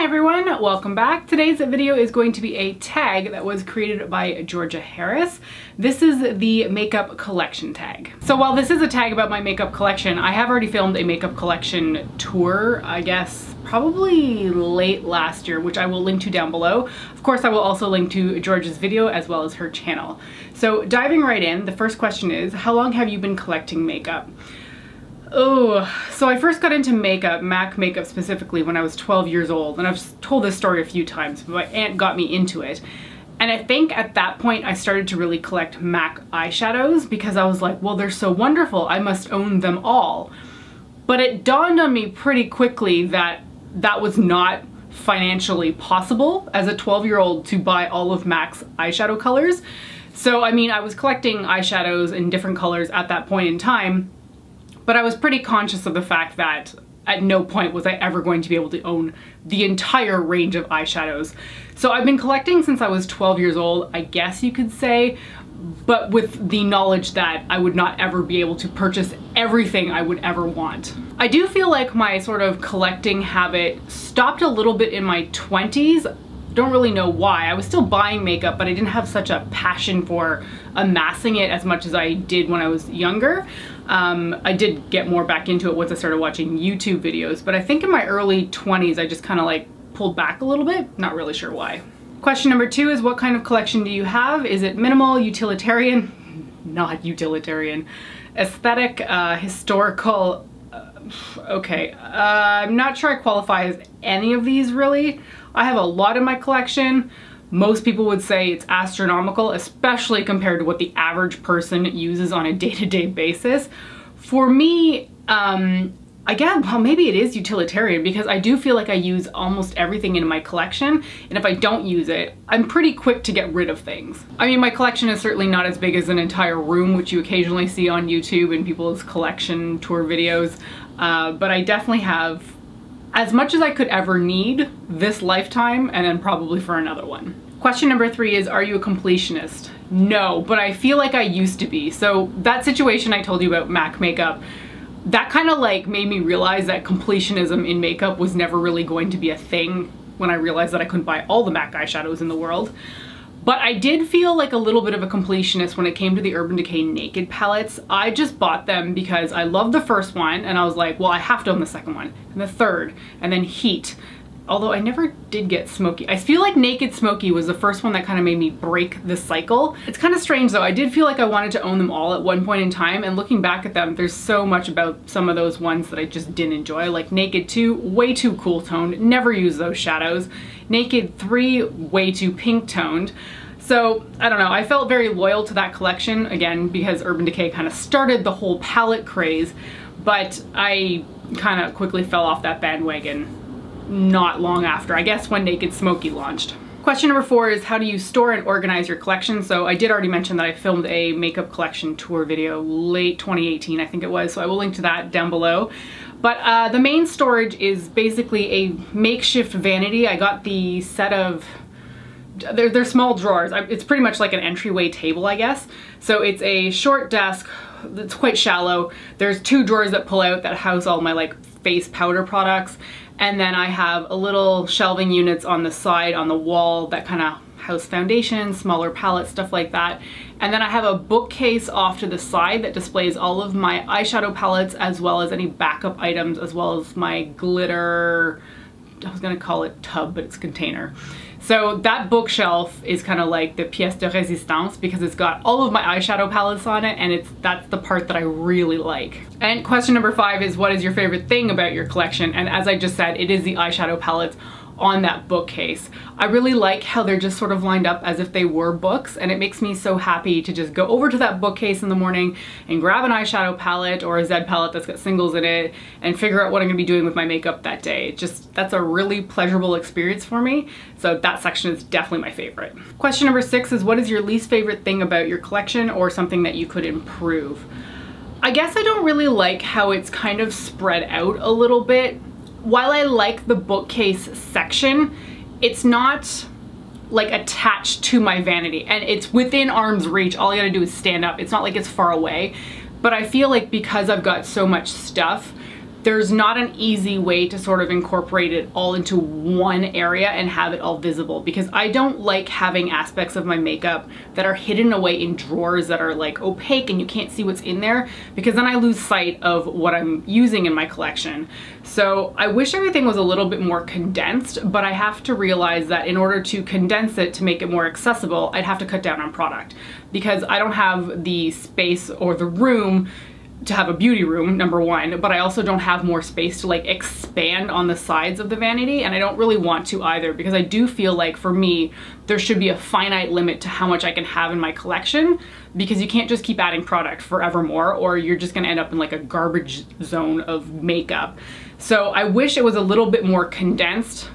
everyone, welcome back. Today's video is going to be a tag that was created by Georgia Harris. This is the makeup collection tag. So while this is a tag about my makeup collection, I have already filmed a makeup collection tour, I guess probably late last year, which I will link to down below. Of course, I will also link to Georgia's video as well as her channel. So diving right in, the first question is, how long have you been collecting makeup? Oh, so I first got into makeup, MAC makeup specifically, when I was 12 years old. And I've told this story a few times, but my aunt got me into it. And I think at that point I started to really collect MAC eyeshadows because I was like, well, they're so wonderful, I must own them all. But it dawned on me pretty quickly that that was not financially possible as a 12-year-old to buy all of MAC's eyeshadow colors. So, I mean, I was collecting eyeshadows in different colors at that point in time, but I was pretty conscious of the fact that at no point was I ever going to be able to own the entire range of eyeshadows. So I've been collecting since I was 12 years old, I guess you could say, but with the knowledge that I would not ever be able to purchase everything I would ever want. I do feel like my sort of collecting habit stopped a little bit in my 20s. Don't really know why. I was still buying makeup, but I didn't have such a passion for amassing it as much as I did when I was younger. I did get more back into it once I started watching YouTube videos, but I think in my early 20s I just kind of like pulled back a little bit. Not really sure why. Question number 2 is, what kind of collection do you have? Is it minimal, utilitarian? Not utilitarian. Aesthetic, historical? Okay, I'm not sure I qualify as any of these really. I have a lot in my collection. Most people would say it's astronomical, especially compared to what the average person uses on a day-to-day basis. For me, again, well, maybe it is utilitarian because I do feel like I use almost everything in my collection, and if I don't use it, I'm pretty quick to get rid of things. I mean, my collection is certainly not as big as an entire room, which you occasionally see on YouTube in people's collection tour videos, but I definitely have as much as I could ever need this lifetime, and then probably for another one. Question number 3 is, are you a completionist? No, but I feel like I used to be. So that situation I told you about MAC makeup, that kind of like made me realize that completionism in makeup was never really going to be a thing when I realized that I couldn't buy all the MAC eyeshadows in the world. But I did feel like a little bit of a completionist when it came to the Urban Decay Naked palettes. I just bought them because I loved the first one and I was like, well, I have to own the second one and the third and then Heat. Although I never did get Smoky. I feel like Naked Smoky was the first one that kind of made me break the cycle. It's kind of strange though. I did feel like I wanted to own them all at one point in time, and looking back at them, there's so much about some of those ones that I just didn't enjoy. Like Naked 2, way too cool toned, never use those shadows. Naked 3, way too pink toned. So, I don't know, I felt very loyal to that collection, again, because Urban Decay kind of started the whole palette craze, but I kind of quickly fell off that bandwagon not long after, I guess when Naked Smoky launched. Question number 4 is, how do you store and organize your collection? So I did already mention that I filmed a makeup collection tour video late 2018, I think it was, so I will link to that down below. But the main storage is basically a makeshift vanity. I got the set of, they're small drawers. It's pretty much like an entryway table, I guess. So it's a short desk that's quite shallow. There's 2 drawers that pull out that house all my like face powder products. And then I have a little shelving units on the side on the wall that kind of house foundation, smaller palettes, stuff like that. And then I have a bookcase off to the side that displays all of my eyeshadow palettes as well as any backup items, as well as my glitter, I was gonna call it tub, but it's container. So that bookshelf is kind of like the pièce de résistance because it's got all of my eyeshadow palettes on it, and that's the part that I really like. And question number 5 is, what is your favorite thing about your collection? And as I just said, it is the eyeshadow palettes on that bookcase. I really like how they're just sort of lined up as if they were books, and it makes me so happy to just go over to that bookcase in the morning and grab an eyeshadow palette or a Z palette that's got singles in it and figure out what I'm gonna be doing with my makeup that day. That's a really pleasurable experience for me, so that section is definitely my favorite. Question number 6 is, what is your least favorite thing about your collection or something that you could improve? I guess I don't really like how it's kind of spread out a little bit. While I like the bookcase section, it's not like attached to my vanity, and it's within arm's reach. All I gotta do is stand up. It's not like it's far away, but I feel like because I've got so much stuff, there's not an easy way to sort of incorporate it all into one area and have it all visible, because I don't like having aspects of my makeup that are hidden away in drawers that are like opaque and you can't see what's in there, because then I lose sight of what I'm using in my collection. So I wish everything was a little bit more condensed, but I have to realize that in order to condense it to make it more accessible, I'd have to cut down on product, because I don't have the space or the room to have a beauty room, number one, but I also don't have more space to like expand on the sides of the vanity, and I don't really want to either, because I do feel like for me there should be a finite limit to how much I can have in my collection, because you can't just keep adding product forevermore or you're just gonna end up in like a garbage zone of makeup. So I wish it was a little bit more condensed,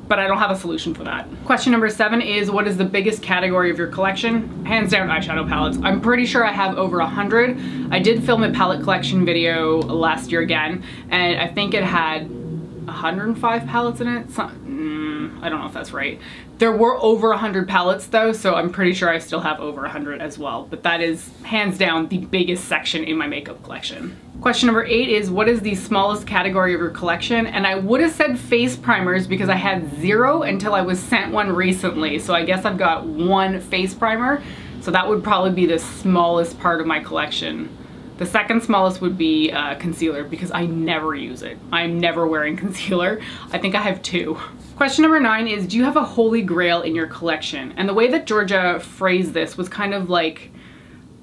but I don't have a solution for that. Question number 7 is, what is the biggest category of your collection? Hands down, eyeshadow palettes. I'm pretty sure I have over 100. I did film a palette collection video last year again, and I think it had 105 palettes in it. I don't know if that's right. There were over 100 palettes though, so I'm pretty sure I still have over 100 as well. But that is hands down the biggest section in my makeup collection. Question number 8 is, what is the smallest category of your collection? And I would have said face primers because I had 0 until I was sent one recently. So I guess I've got 1 face primer. So that would probably be the smallest part of my collection. The second smallest would be concealer, because I never use it. I'm never wearing concealer. I think I have 2. Question number 9 is, do you have a holy grail in your collection? And the way that Georgia phrased this was kind of like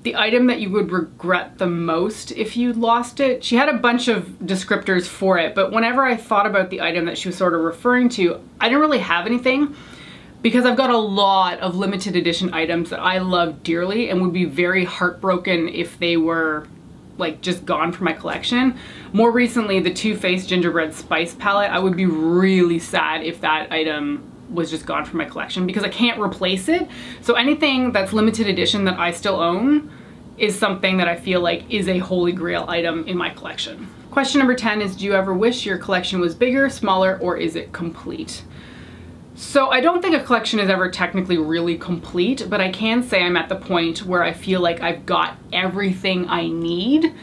the item that you would regret the most if you lost it. She had a bunch of descriptors for it, but whenever I thought about the item that she was sort of referring to, I didn't really have anything, because I've got a lot of limited edition items that I love dearly and would be very heartbroken if they were like just gone from my collection. More recently, the Too Faced Gingerbread Spice palette, I would be really sad if that item was just gone from my collection, because I can't replace it. So anything that's limited edition that I still own is something that I feel like is a holy grail item in my collection. Question number 10 is, do you ever wish your collection was bigger, smaller, or is it complete? So I don't think a collection is ever technically really complete, but I can say I'm at the point where I feel like I've got everything I need.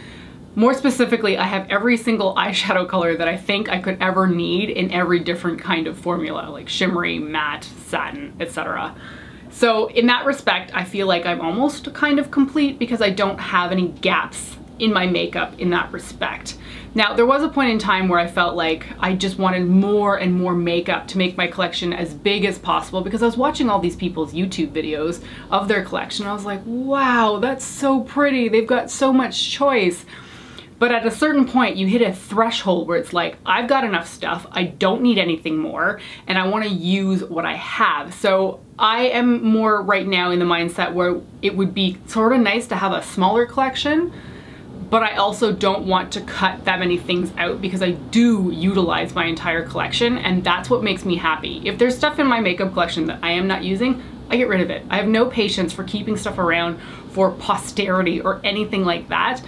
More specifically, I have every single eyeshadow color that I think I could ever need in every different kind of formula, like shimmery, matte, satin, etc. So in that respect, I feel like I'm almost kind of complete, because I don't have any gaps in my makeup in that respect. Now, there was a point in time where I felt like I just wanted more and more makeup to make my collection as big as possible, because I was watching all these people's YouTube videos of their collection. I was like, wow, that's so pretty. They've got so much choice. But at a certain point, you hit a threshold where it's like, I've got enough stuff, I don't need anything more, and I want to use what I have. So I am more right now in the mindset where it would be sort of nice to have a smaller collection, but I also don't want to cut that many things out, because I do utilize my entire collection, and that's what makes me happy. If there's stuff in my makeup collection that I am not using, I get rid of it. I have no patience for keeping stuff around for posterity or anything like that.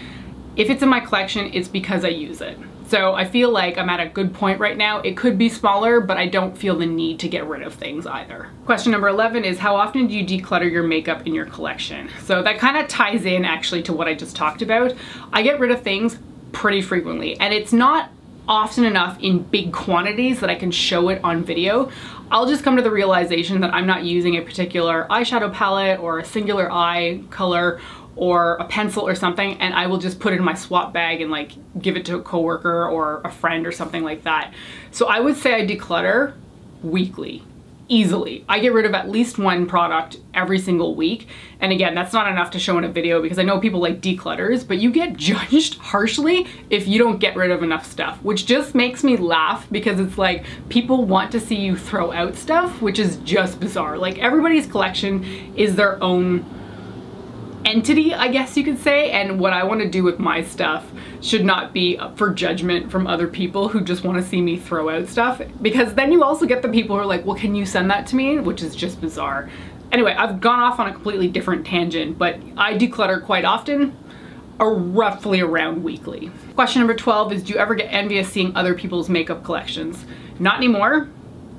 If it's in my collection, it's because I use it. So I feel like I'm at a good point right now. It could be smaller, but I don't feel the need to get rid of things either. Question number 11 is, how often do you declutter your makeup in your collection? So that kind of ties in actually to what I just talked about. I get rid of things pretty frequently, and it's not often enough in big quantities that I can show it on video. I'll just come to the realization that I'm not using a particular eyeshadow palette or a singular eye color or a pencil or something, and I will just put it in my swap bag and like give it to a coworker or a friend or something like that. So I would say I declutter weekly, easily. I get rid of at least 1 product every single week. And again, that's not enough to show in a video, because I know people like declutters, but you get judged harshly if you don't get rid of enough stuff, which just makes me laugh, because it's like people want to see you throw out stuff, which is just bizarre. Like, everybody's collection is their own entity, I guess you could say, and what I want to do with my stuff should not be up for judgment from other people who just want to see me throw out stuff, because then you also get the people who are like, well, can you send that to me? Which is just bizarre. Anyway, I've gone off on a completely different tangent, but I declutter quite often, or roughly around weekly. Question number 12 is, do you ever get envious seeing other people's makeup collections? Not anymore.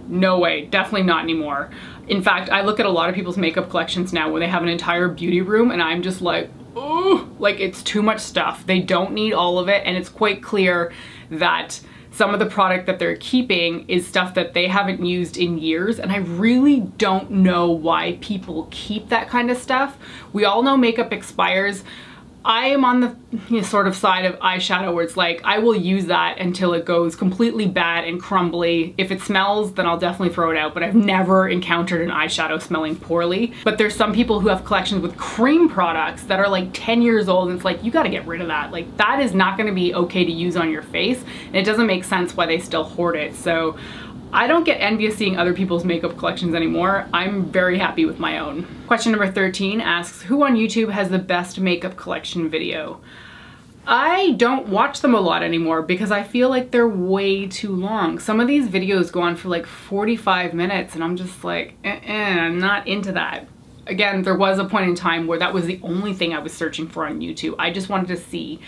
No way, definitely not anymore. In fact, I look at a lot of people's makeup collections now where they have an entire beauty room, and I'm just like, oh, like it's too much stuff. They don't need all of it, and it's quite clear that some of the product that they're keeping is stuff that they haven't used in years, and I really don't know why people keep that kind of stuff. We all know makeup expires. I am on the sort of side of eyeshadow where it's like, I will use that until it goes completely bad and crumbly. If it smells, then I'll definitely throw it out, but I've never encountered an eyeshadow smelling poorly. But there's some people who have collections with cream products that are like 10 years old, and it's like, you gotta get rid of that. Like, that is not gonna be okay to use on your face, and it doesn't make sense why they still hoard it. So I don't get envious seeing other people's makeup collections anymore. I'm very happy with my own. Question number 13 asks, who on YouTube has the best makeup collection video? I don't watch them a lot anymore because I feel like they're way too long. Some of these videos go on for like 45 minutes and I'm just like, I'm not into that. Again, there was a point in time where that was the only thing I was searching for on YouTube. I just wanted to see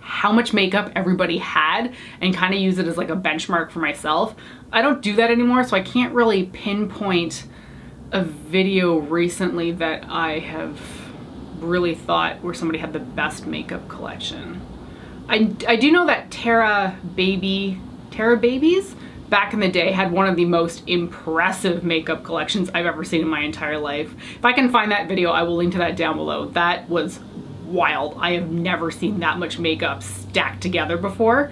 how much makeup everybody had and kind of use it as like a benchmark for myself. I don't do that anymore, so I can't really pinpoint a video recently that I have really thought where somebody had the best makeup collection. I do know that Terra Babies back in the day had one of the most impressive makeup collections I've ever seen in my entire life. If I can find that video, I will link to that down below. That was wild. I have never seen that much makeup stacked together before,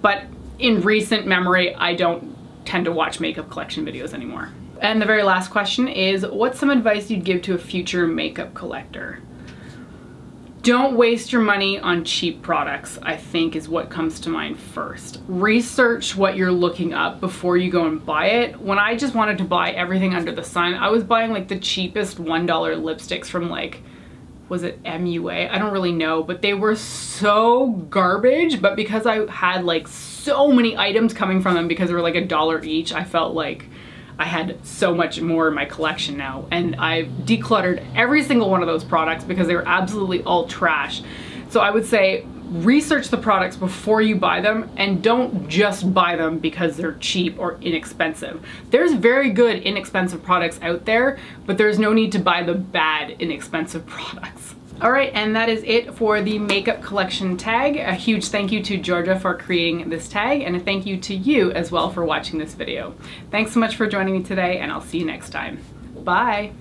but in recent memory, I don't tend to watch makeup collection videos anymore. And the very last question is, what's some advice you'd give to a future makeup collector? Don't waste your money on cheap products, I think is what comes to mind first. Research what you're looking up before you go and buy it. When I just wanted to buy everything under the sun, I was buying like the cheapest $1 lipsticks from like, was it MUA? I don't really know, but they were so garbage. But because I had like so many items coming from them because they were like $1 each, I felt like I had so much more in my collection now. And I've decluttered every single one of those products because they were absolutely all trash. So I would say research the products before you buy them, and don't just buy them because they're cheap or inexpensive. There's very good inexpensive products out there, but there's no need to buy the bad inexpensive products. All right, and that is it for the makeup collection tag. A huge thank you to Georgia for creating this tag, and a thank you to you as well for watching this video. Thanks so much for joining me today, and I'll see you next time. Bye.